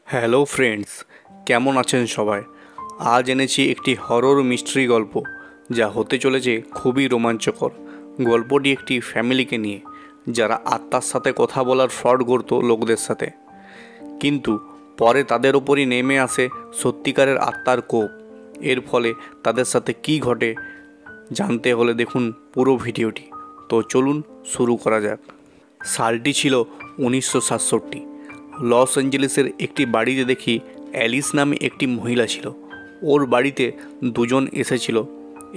Hello friends, কেমন আছেন সবাই? আজ এনেছি একটি হরর মিস্ট্রি গল্প যা হতে চলেছে খুবই রোমাঞ্চকর। গল্পটি একটি ফ্যামিলিকে নিয়ে যারা আত্মার সাথে কথা বলার ফ্রড করতো লোকদের সাথে, কিন্তু পরে তাদের ওপরই নেমে আসে সত্যিকারের আত্মার কোপ। এর ফলে তাদের সাথে কী ঘটে জানতে হলে দেখুন পুরো ভিডিওটি। তো চলুন শুরু করা যাক। সালটি ছিল 1967। লস অ্যাঞ্জেলেসের একটি বাড়িতে দেখি অ্যালিস নামে একটি মহিলা ছিল। ওর বাড়িতে দুজন এসেছিল।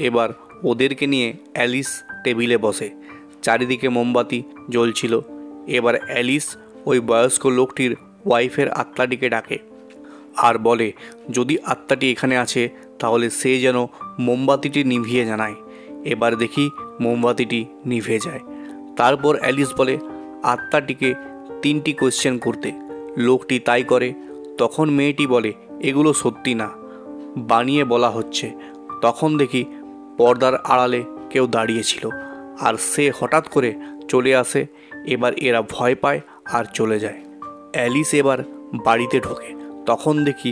এবার ওদেরকে নিয়ে অ্যালিস টেবিলে বসে, চারিদিকে মোমবাতি জ্বলছিল। এবার অ্যালিস ওই বয়স্ক লোকটির ওয়াইফের আত্মাটিকে ডাকে আর বলে যদি আত্মাটি এখানে আছে তাহলে সে যেন মোমবাতিটি নিভিয়ে জানায়। এবার দেখি মোমবাতিটি নিভে যায়। তারপর অ্যালিস বলে আত্মাটিকে 3টি কোয়েশ্চেন করতে। লোকটি তাই করে। তখন মেয়েটি বলে এগুলো সত্যি না, বানিয়ে বলা হচ্ছে। তখন দেখি পর্দার আড়ালে কেউ দাঁড়িয়েছিল আর সে হঠাৎ করে চলে আসে। এবার এরা ভয় পায় আর চলে যায়। অ্যালিস এবার বাড়িতে ঢোকে। তখন দেখি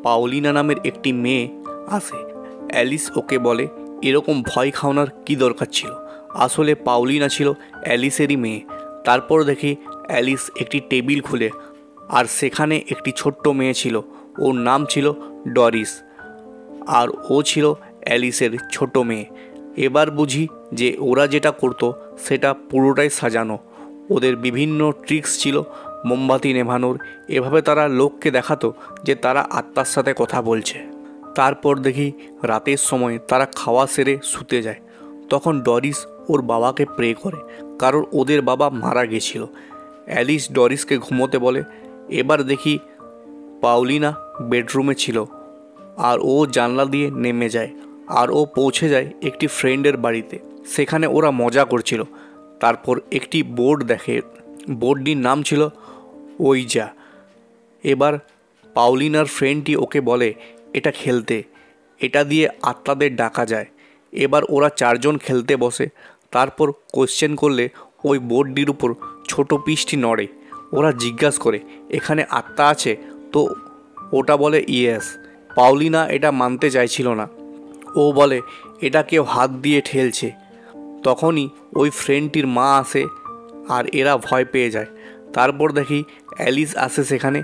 পাওলিনা নামের একটি মেয়ে আসে। অ্যালিস ওকে বলে এরকম ভয় খাওয়ানোর কী দরকার ছিল। আসলে পাওলিনা ছিল অ্যালিসেরই মেয়ে। তারপর দেখি অ্যালিস একটি টেবিল খুলে আর সেখানে একটি ছোট্ট মেয়ে ছিল। ওর নাম ছিল ডরিস আর ও ছিল অ্যালিসের ছোট মেয়ে। এবার বুঝি যে ওরা যেটা করতো সেটা পুরোটাই সাজানো। ওদের বিভিন্ন ট্রিক্স ছিল মোমবাতি নেভানোর। এভাবে তারা লোককে দেখাতো যে তারা আত্মার সাথে কথা বলছে। তারপর দেখি রাতের সময় তারা খাওয়া সেরে শুতে যায়। তখন ডরিস ওর বাবাকে প্রে করে, কারণ ওদের বাবা মারা গেছিল। অ্যালিস ডরিসকে ঘুমোতে বলে। এবার দেখি পাওলিনা বেডরুমে ছিল আর ও জানলা দিয়ে নেমে যায় আর ও পৌঁছে যায় একটি ফ্রেন্ডের বাড়িতে। সেখানে ওরা মজা করছিল। তারপর একটি বোর্ড দেখে, বোর্ডটির নাম ছিল ওইজা। এবার পাওলিনার ফ্রেন্ডটি ওকে বলে এটা খেলতে, এটা দিয়ে আত্মাদের ডাকা যায়। এবার ওরা 4জন খেলতে বসে। তারপর কোশ্চেন করলে ওই বোর্ডটির উপর ছোট পিসটি নড়ে। ওরা জিজ্ঞাসা করে এখানে আত্মা আছে তো? ওটা বলে ইয়েস। পাওলিনা এটা মানতে চাইছিল না। ও বলে এটা কেউ হাত দিয়ে ঠেলছে। তখনই ওই ফ্রেন্ডটির মা আসে আর এরা ভয় পেয়ে যায়। তারপর দেখি অ্যালিস আসে সেখানে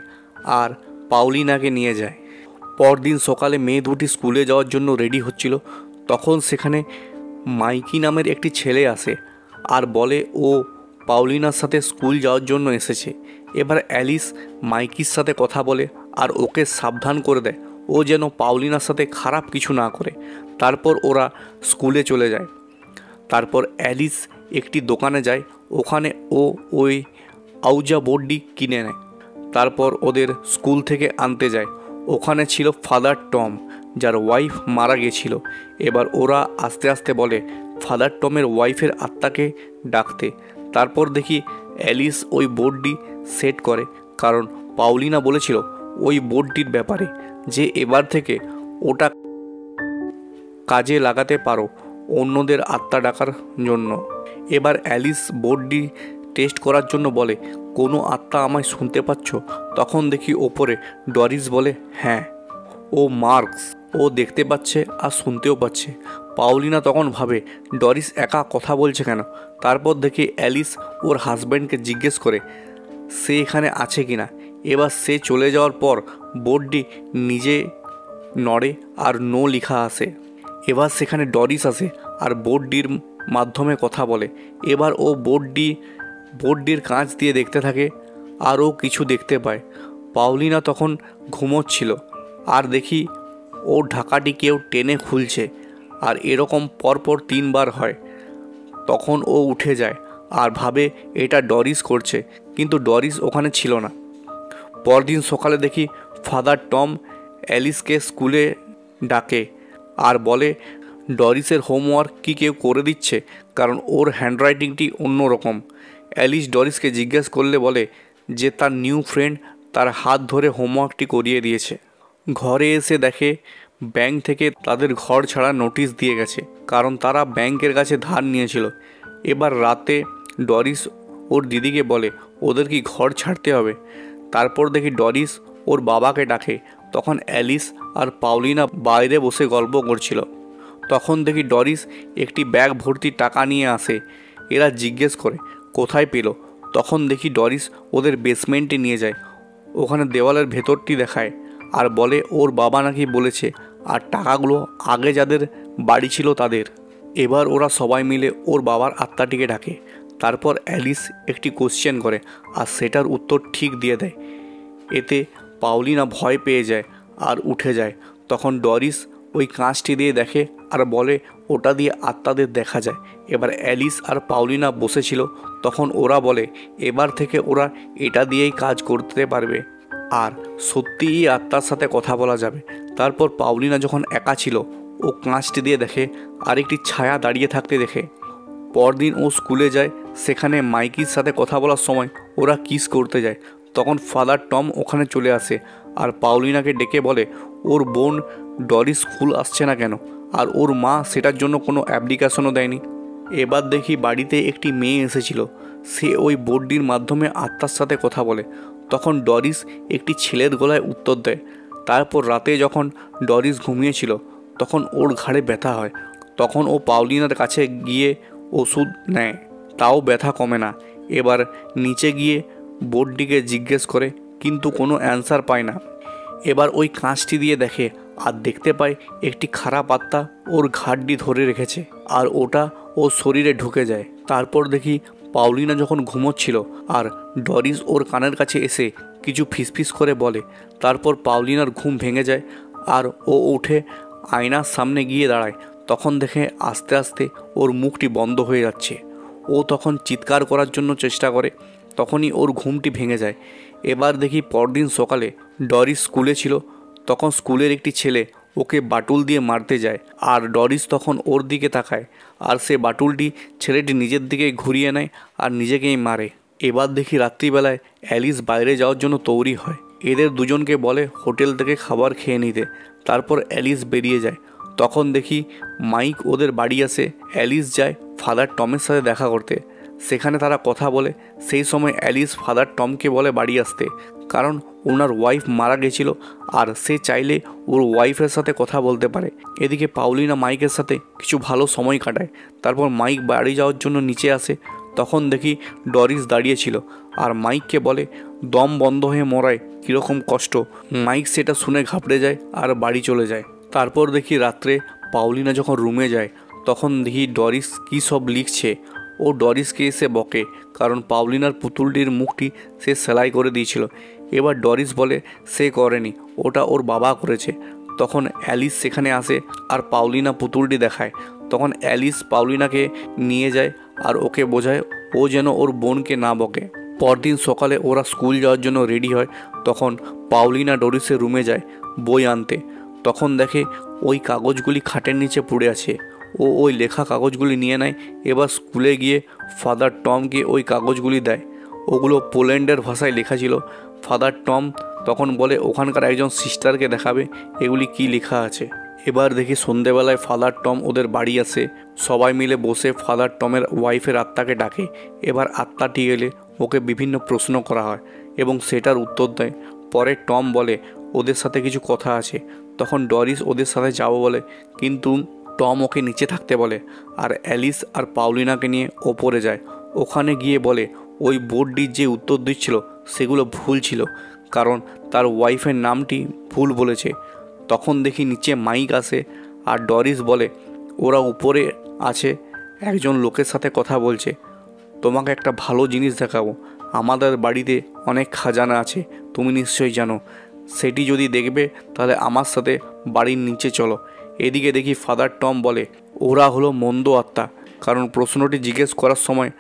আর পাওলিনাকে নিয়ে যায়। পরদিন সকালে মেয়ে দুটি স্কুলে যাওয়ার জন্য রেডি হচ্ছিল। তখন সেখানে মাইকি নামের একটি ছেলে আসে আর বলে ও পাওলিনার সাথে স্কুল যাওয়ার জন্য এসেছে। এবার অ্যালিস মাইকির সাথে কথা বলে আর ওকে সাবধান করে দেয় ও যেন পাওলিনার সাথে খারাপ কিছু না করে। তারপর ওরা স্কুলে চলে যায়। তারপর অ্যালিস একটি দোকানে যায়। ওখানে ও ওই আউজা বোর্ডটি কিনে নেয়। তারপর ওদের স্কুল থেকে আনতে যায়। ওখানে ছিল ফাদার টম, যার ওয়াইফ মারা গেছিল। এবার ওরা আস্তে আস্তে বলে ফাদার টমের ওয়াইফের আত্মাকে ডাকতে। তারপর দেখি অ্যালিস ওই বোর্ডটি সেট করে, কারণ পাওলিনা বলেছিল ওই বোর্ডটির ব্যাপারে যে এবার থেকে ওটা কাজে লাগাতে পারো অন্যদের আত্মা ডাকার জন্য। এবার অ্যালিস বোর্ডটি টেস্ট করার জন্য বলে কোনো আত্মা আমায় শুনতে পাচ্ছ? তখন দেখি ওপরে ডরিস বলে হ্যাঁ, ও মার্কস, ও দেখতে পাচ্ছে আর শুনতেও পাচ্ছে। পাওলিনা তখন ভাবে ডরিস একা কথা বলছে কেন। তারপর দেখি অ্যালিস ওর হাজব্যান্ডকে জিজ্ঞেস করে সে এখানে আছে কিনা। এবার সে চলে যাওয়ার পর বোর্ডটি নিজে নড়ে আর নো লেখা আসে। এবার সেখানে ডরিস আসে আর বোর্ডটির মাধ্যমে কথা বলে। এবার ও বোর্ডটির কাঁচ দিয়ে দেখতে থাকে আর ও কিছু দেখতে পায়। পাওলিনা তখন ঘুমোচ্ছিল আর দেখি ও ঢাকাটি কেউ টেনে খুলছে আর এরকম পরপর 3বার হয়। তখন ও উঠে যায় আর ভাবে এটা ডরিস করছে, কিন্তু ডরিস ওখানে ছিল না। পরদিন সকালে দেখি ফাদার টম অ্যালিসকে স্কুলে ডাকে আর বলে ডরিসের হোমওয়ার্ক কি কেউ করে দিচ্ছে, কারণ ওর হ্যান্ডরাইটিংটি অন্যরকম। অ্যালিস ডরিসকে জিজ্ঞেস করলে বলে যে তার নিউ ফ্রেন্ড তার হাত ধরে হোমওয়ার্কটি করিয়ে দিয়েছে। ঘরে এসে দেখে ব্যাংক থেকে তাদের ঘর ছাড়া নোটিশ দিয়ে গেছে, কারণ তারা ব্যাংকের কাছে ধার নিয়েছিল। এবার রাতে ডরিস ওর দিদিকে বলে ওদের কি ঘর ছাড়তে হবে। তারপর দেখি ডরিস ওর বাবাকে ডাকে। তখন অ্যালিস আর পাউলিনা বাইরে বসে গল্প করছিল। তখন দেখি ডরিস একটি ব্যাগ ভর্তি টাকা নিয়ে আসে। এরা জিজ্ঞেস করে কোথায় পেল। তখন দেখি ডরিস ওদের বেসমেন্টে নিয়ে যায়। ওখানে দেওয়ালের ভেতরটি দেখায় আর বলে ওর বাবা নাকি বলেছে, আর টাকাগুলো আগে যাদের বাড়ি ছিল তাদের। এবার ওরা সবাই মিলে ওর বাবার আত্মাটিকে ডাকে। তারপর অ্যালিস একটি কোশ্চেন করে আর সেটার উত্তর ঠিক দিয়ে দেয়। এতে পাউলিনা ভয় পেয়ে যায় আর উঠে যায়। তখন ডরিস ওই কাঁচটি দিয়ে দেখে আর বলে ওটা দিয়ে আত্মাদের দেখা যায়। এবার অ্যালিস আর পাউলিনা বসেছিল, তখন ওরা বলে এবার থেকে ওরা এটা দিয়েই কাজ করতে পারবে আর সত্যিই আত্মার সাথে কথা বলা যাবে। তারপর পাউলিনা যখন একা ছিল, ও কাঁচটি দিয়ে দেখে আর একটি ছায়া দাঁড়িয়ে থাকতে দেখে। পরদিন ও স্কুলে যায়। সেখানে মাইকির সাথে কথা বলার সময় ওরা কিস করতে যায়। তখন ফাদার টম ওখানে চলে আসে আর পাউলিনাকে ডেকে বলে ওর বোন ডরিস স্কুল আসছে না কেন, আর ওর মা সেটার জন্য কোনো অ্যাপ্লিকেশনও দেয়নি। এবার দেখি বাড়িতে একটি মেয়ে এসেছিল। সে ওই বোর্ডটির মাধ্যমে আত্মার সাথে কথা বলে। তখন ডরিস একটি ছেলের গলায় উত্তর দেয়। তারপর রাতে যখন ডরিস ঘুমিয়েছিল, তখন ওর ঘাড়ে ব্যথা হয়। তখন ও পাউলিনার কাছে গিয়ে ওষুধ নেয়, তাও ব্যথা কমে না। এবার নিচে গিয়ে বোর্ডটিকে জিজ্ঞেস করে, কিন্তু কোনো অ্যান্সার পায় না। এবার ওই কাঁচটি দিয়ে দেখে আর দেখতে পায় একটি খারাপ আত্মা ওর ঘাড়টি ধরে রেখেছে আর ওটা ওর শরীরে ঢুকে যায়। তারপর দেখি পাউলিনা যখন ঘুমোচ্ছিল আর ডরিস ওর কানের কাছে এসে কিছু ফিসফিস করে বলে। তারপর পাউলিনার ঘুম ভেঙে যায় আর ও উঠে আয়নার সামনে গিয়ে দাঁড়ায়। তখন দেখে আস্তে আস্তে ওর মুখটি বন্ধ হয়ে যাচ্ছে। ও তখন চিৎকার করার জন্য চেষ্টা করে, তখনই ওর ঘুমটি ভেঙে যায়। এবার দেখি পরদিন সকালে ডরিস স্কুলে ছিল। তখন স্কুলের একটি ছেলে ওকে বাটুল দিয়ে মারতে যায় আর ডরিস তখন ওর দিকে তাকায় আর সে বাটুলটি ছেলেটি নিজের দিকে ঘুরিয়ে নেয় আর নিজেকেই মারে। এবার দেখি রাত্রিবেলায় অ্যালিস বাইরে যাওয়ার জন্য তৈরি হয়। এদের দুজনকে বলে হোটেল থেকে খাবার খেয়ে নিতে। তারপর অ্যালিস বেরিয়ে যায়। তখন দেখি মাইক ওদের বাড়ি আসে। অ্যালিস যায় ফাদার টমের সাথে দেখা করতে। সেখানে তারা কথা বলে। সেই সময় অ্যালিস ফাদার টমকে বলে বাড়ি আসতে, কারণ ওনার ওয়াইফ মারা গেছিল আর সে চাইলে ওর ওয়াইফের সাথে কথা বলতে পারে। এদিকে পাউলিনা মাইকের সাথে কিছু ভালো সময় কাটায়। তারপর মাইক বাড়ি যাওয়ার জন্য নিচে আসে। তখন দেখি ডরিস দাঁড়িয়েছিল আর মাইককে বলে দম বন্ধ হয়ে মরায় কীরকম কষ্ট। মাইক সেটা শুনে ঘাবড়ে যায় আর বাড়ি চলে যায়। তারপর দেখি রাত্রে পাউলিনা যখন রুমে যায়, তখন দেখি ডরিস কী সব লিখছে। ও ডরিসকে এসে বকে, কারণ পাউলিনার পুতুলটির মুখটি সে সেলাই করে দিয়েছিল। এবার ডরিস বলে সে করেনি, ওটা ওর বাবা করেছে। তখন অ্যালিস সেখানে আসে আর পাউলিনা পুতুলটি দেখায়। তখন অ্যালিস পাউলিনাকে নিয়ে যায় আর ওকে বোঝায় ও যেন ওর বোনকে না বকে। পরদিন সকালে ওরা স্কুল যাওয়ার জন্য রেডি হয়। তখন পাউলিনা ডরিসের রুমে যায় বই আনতে। তখন দেখে ওই কাগজগুলি খাটের নিচে পড়ে আছে। ও ওই লেখা কাগজগুলি নিয়ে নেয়। এবার স্কুলে গিয়ে ফাদার টমকে ওই কাগজগুলি দেয়। ওগুলো পোল্যান্ডের ভাষায় লেখা ছিল। ফাদার টম তখন বলে ওখানকার একজন সিস্টারকে দেখাবে এগুলি কি লেখা আছে। এবার দেখি সন্ধেবেলায় ফাদার টম ওদের বাড়ি আসে। সবাই মিলে বসে ফাদার টমের ওয়াইফের আত্মাকে ডাকে। এবার আত্মাটি এলে ওকে বিভিন্ন প্রশ্ন করা হয় এবং সেটার উত্তর দেয়। পরে টম বলে ওদের সাথে কিছু কথা আছে। তখন ডরিস ওদের সাথে যাবো বলে, কিন্তু টম ওকে নিচে থাকতে বলে আর অ্যালিস আর পাউলিনাকে নিয়ে ওপরে যায়। ওখানে গিয়ে বলে ওই বোর্ডটির যে উত্তর দিচ্ছিল সেগুলো ভুল ছিল, কারণ তার ওয়াইফের নামটি ভুল বলেছে। তখন দেখি নিচে মাইক আসে আর ডরিস বলে ওরা উপরে আছে, একজন লোকের সাথে কথা বলছে। তোমাকে একটা ভালো জিনিস দেখাবো। আমাদের বাড়িতে অনেক খাজানা আছে, তুমি নিশ্চয়ই জানো। সেটি যদি দেখবে তাহলে আমার সাথে বাড়ির নিচে চলো। এদিকে দেখি ফাদার টম বলে ওরা হলো মন্দ আত্মা, কারণ প্রশ্নটি জিজ্ঞেস করার সময়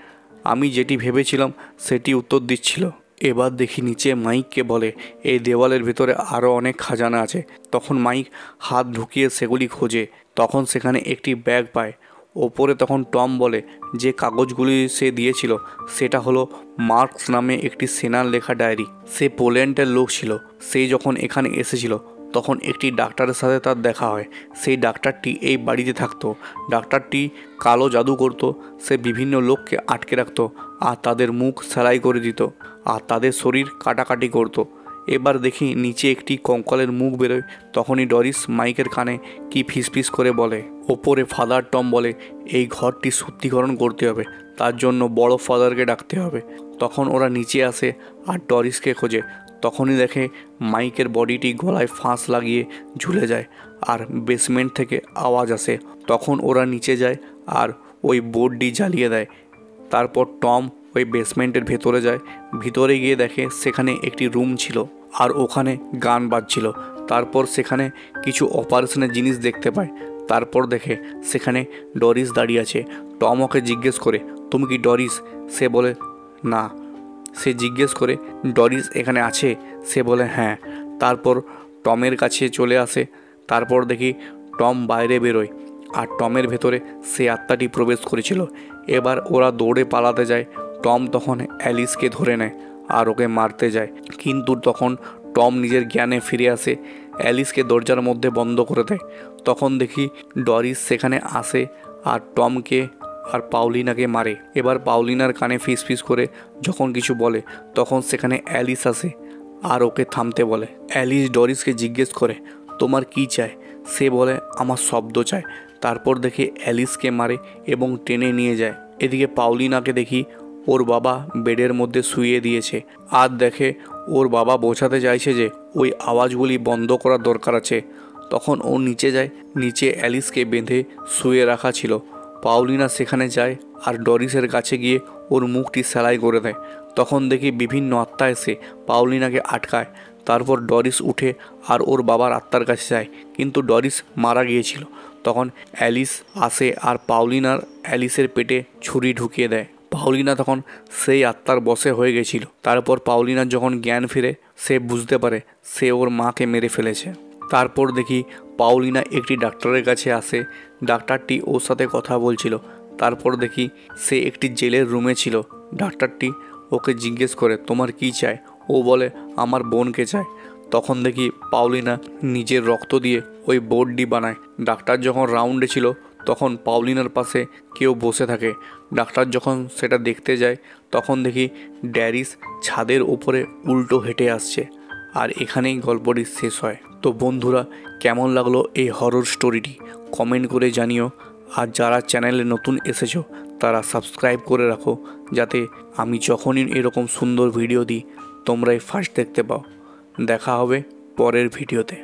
আমি যেটি ভেবেছিলাম সেটি উত্তর দিচ্ছিল। এবার দেখি নিচে মাইককে বলে এই দেওয়ালের ভেতরে আরও অনেক খাজানা আছে। তখন মাইক হাত ঢুকিয়ে সেগুলি খোঁজে। তখন সেখানে একটি ব্যাগ পায়। ওপরে তখন টম বলে যে কাগজগুলি সে দিয়েছিল সেটা হলো মার্কস নামে একটি সেনার লেখা ডায়েরি। সে পোল্যান্ডের লোক ছিল। সে যখন এখানে এসেছিল তখন একটি ডাক্তারের সাথে তার দেখা হয়। সেই ডাক্তারটি এই বাড়িতে থাকতো। ডাক্তারটি কালো জাদু করত। সে বিভিন্ন লোককে আটকে রাখত আর তাদের মুখ সেলাই করে দিত আর তাদের শরীর কাটাকাটি করত। এবার দেখি নিচে একটি কঙ্কালের মুখ বেরোয়। তখনই ডরিস মাইকের কানে কি ফিসফিস করে বলে। ওপরে ফাদার টম বলে এই ঘরটি শুদ্ধিকরণ করতে হবে, তার জন্য বড় ফাদারকে ডাকতে হবে। তখন ওরা নিচে আসে আর ডরিসকে খোঁজে। তখনই দেখে মাইকের বডিটি গলায় ফাঁস লাগিয়ে ঝুলে যায় আর বেসমেন্ট থেকে আওয়াজ আসে। তখন ওরা নিচে যায় আর ওই বোর্ডটি জ্বালিয়ে দেয়। তারপর টম ওই বেসমেন্টের ভেতরে যায়। ভিতরে গিয়ে দেখে সেখানে একটি রুম ছিল আর ওখানে গান বাজছিল। তারপর সেখানে কিছু অপারেশনের জিনিস দেখতে পায়। তারপর দেখে সেখানে ডরিস দাঁড়িয়ে আছে। টম ওকে জিজ্ঞেস করে তুমি কি ডরিস? সে বলে না। সে জিজ্ঞেস করে ডরিস এখানে আছে? সে বলে হ্যাঁ। তারপর টমের কাছে চলে আসে। তারপর দেখি টম বাইরে বেরোয় আর টমের ভেতরে সে আত্মাটি প্রবেশ করেছিল। এবার ওরা দৌড়ে পালাতে যায়। টম তখন অ্যালিসকে ধরে নেয় আর ওকে মারতে যায়, কিন্তু তখন টম নিজের জ্ঞানে ফিরে আসে। অ্যালিসকে দরজার মধ্যে বন্ধ করে দেয়। তখন দেখি ডরিস সেখানে আসে আর টমকে আর পাউলিনাকে মারে। এবার পাউলিনার কানে ফিসফিস করে যখন কিছু বলে তখন সেখানে অ্যালিস আসে আর ওকে থামতে বলে। অ্যালিস ডরিসকে জিজ্ঞেস করে তোমার কি চায়? সে বলে আমার শব্দ চায়। তারপর দেখে অ্যালিসকে মারে এবং টেনে নিয়ে যায়। এদিকে পাউলিনাকে দেখি ওর বাবা বেডের মধ্যে শুইয়ে দিয়েছে আর দেখে ওর বাবা বোঝাতে চাইছে যে ওই আওয়াজগুলি বন্ধ করার দরকার আছে। তখন ও নিচে যায়। নিচে অ্যালিসকে বেঁধে শুয়ে রাখা ছিল। পাউলিনা সেখানে যায় আর ডরিসের কাছে গিয়ে ওর মুখটি সেলাই করে দেয়। তখন দেখি বিভিন্ন আত্মা এসে পাউলিনাকে আটকায়। তারপর ডরিস উঠে আর ওর বাবার আত্মার কাছে যায়, কিন্তু ডরিস মারা গিয়েছিল। তখন অ্যালিস আসে আর পাউলিনার অ্যালিসের পেটে ছুরি ঢুকিয়ে দেয়। পাউলিনা তখন সেই আত্মার বশে হয়ে গেছিল। তারপর পাউলিনার যখন জ্ঞান ফিরে সে বুঝতে পারে সে ওর মাকে মেরে ফেলেছে। তারপর দেখি পাউলিনা একটি ডাক্তারের কাছে আসে। ডাক্তারটি ওর সাথে কথা বলছিল। তারপর দেখি সে একটি জেলের রুমে ছিল। ডাক্তারটি ওকে জিজ্ঞেস করে তোমার কি চাই? ও বলে আমার বোনকে চায়। তখন দেখি পাউলিনা নিজের রক্ত দিয়ে ওই বোর্ডটি বানায়। ডাক্তার যখন রাউন্ডে ছিল তখন পাউলিনার পাশে কেউ বসে থাকে। ডাক্তার যখন সেটা দেখতে যায় তখন দেখি ড্যারিস ছাদের উপরে উল্টো হেঁটে আসছে। আর এখানেই গল্পটি শেষ হয়। তো বন্ধুরা, কেমন লাগলো এই হরর স্টোরিটি কমেন্ট করে জানিও। আর যারা চ্যানেলে নতুন এসেছো তারা সাবস্ক্রাইব করে রাখো, যাতে আমি যখনই এরকম সুন্দর ভিডিও দিই তোমরাই ফার্স্ট দেখতে পাও। দেখা হবে পরের ভিডিওতে।